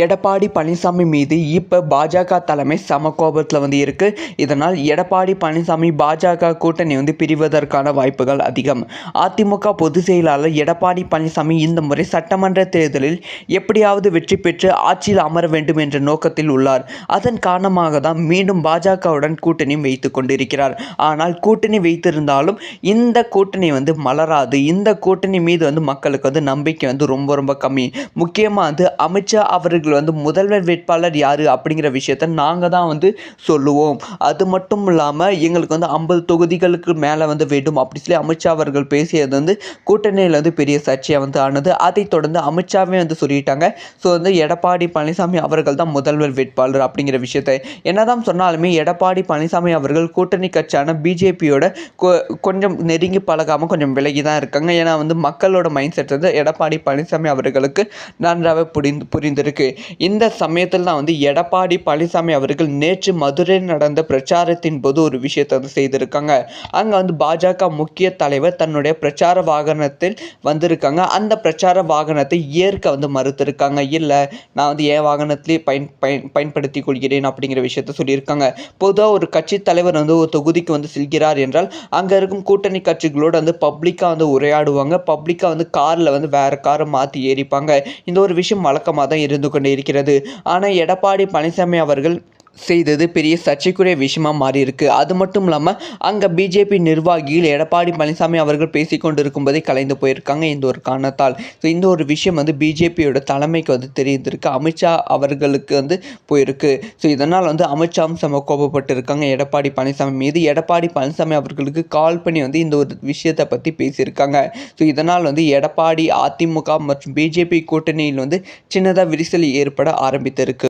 எடப்பாடி பழனிசாமி மீது இப்போ பாஜக தலைமை சம கோபத்தில் இருக்கு. இதனால் எடப்பாடி பழனிசாமி பாஜக கூட்டணி பிரிவதற்கான வாய்ப்புகள் அதிகம். அதிமுக பொதுச் செயலாளர் எடப்பாடி பழனிசாமி இந்த முறை சட்டமன்ற தேர்தலில் எப்படியாவது வெற்றி பெற்று ஆட்சியில் அமர வேண்டும் என்ற நோக்கத்தில் உள்ளார். அதன் காரணமாக தான் மீண்டும் பாஜகவுடன் கூட்டணி வைத்துக் கொண்டிருக்கிறார். ஆனால் கூட்டணி வைத்திருந்தாலும் இந்த கூட்டணி மலராது. இந்த கூட்டணி மீது மக்களுக்கு நம்பிக்கை ரொம்ப ரொம்ப கம்மி. முக்கியமாக அமித்ஷா அவர்கள் முதல்வர் வேட்பாளர் யாரு அப்படிங்கிற விஷயத்தை நாங்கள் தான் சொல்லுவோம். அது மட்டும் இல்லாமல் எங்களுக்கு 50 தொகுதிகளுக்கு மேலே வேண்டும் அப்படி சொல்லி அமித்ஷா அவர்கள் பேசியது கூட்டணியில் பெரிய சர்ச்சையாக ஆனது. அதைத் தொடர்ந்து அமித்ஷாவே சொல்லிட்டாங்க. ஸோ எடப்பாடி பழனிசாமி அவர்கள் தான் முதல்வர் வேட்பாளர் அப்படிங்கிற விஷயத்தை என்னதான் சொன்னாலுமே எடப்பாடி பழனிசாமி அவர்கள் கூட்டணி கட்சியான பிஜேபியோட கொஞ்சம் நெருங்கி பழகாமல் கொஞ்சம் விலகி தான் இருக்காங்க. ஏன்னா மக்களோட மைண்ட் செட் எடப்பாடி பழனிசாமி அவர்களுக்கு நன்றாக புரிந்திருக்கு. இந்த சமயத்தில் தான் எடப்பாடி பழனிசாமி அவர்கள் நேற்று மதுரை நடந்த பிரச்சாரத்தின் போது ஒரு விஷயத்தை செய்திருக்காங்க. அங்கே பாஜக முக்கிய தலைவர் தன்னுடைய பிரச்சார வாகனத்தில் வந்திருக்காங்க. அந்த பிரச்சார வாகனத்தை ஏற்க மறுத்திருக்காங்க. இல்லை நான் என் வாகனத்திலே பயன்படுத்திக் கொள்கிறேன் அப்படிங்கிற விஷயத்த சொல்லியிருக்காங்க. பொதுவாக ஒரு கட்சி தலைவர் ஒரு தொகுதிக்கு செல்கிறார் என்றால் அங்கே இருக்கும் கூட்டணி கட்சிகளோடு பப்ளிக்காக உரையாடுவாங்க. பப்ளிக்காக காரில் வேற காரை மாற்றி ஏறிப்பாங்க. இந்த ஒரு விஷயம் வழக்கமாக தான் இருந்து கொண்டு இருக்கிறது. ஆனால் எடப்பாடி பழனிசாமி அவர்கள் செய்தது பெரிய சர்ச்சைக்குரிய விஷயமா மாறி இருக்கு. அது மட்டும் இல்லாமல் அங்கே பிஜேபி நிர்வாகிகள் எடப்பாடி பழனிசாமி அவர்கள் பேசி கொண்டு இருக்கும்போதே கலைந்து போயிருக்காங்க. இந்த ஒரு காரணத்தால் இந்த ஒரு விஷயம் பிஜேபியோட தலைமைக்கு தெரிந்திருக்கு. அமித்ஷா அவர்களுக்கு போயிருக்கு. ஸோ இதனால் அமித்ஷாவும் செம கோபப்பட்டு இருக்காங்க எடப்பாடி பழனிசாமி மீது. எடப்பாடி பழனிசாமி அவர்களுக்கு கால் பண்ணி இந்த ஒரு விஷயத்தை பற்றி பேசியிருக்காங்க. ஸோ இதனால் எடப்பாடி அதிமுக மற்றும் பிஜேபி கூட்டணியில் சின்னதாக விரிசல் ஏற்பட ஆரம்பித்திருக்கு.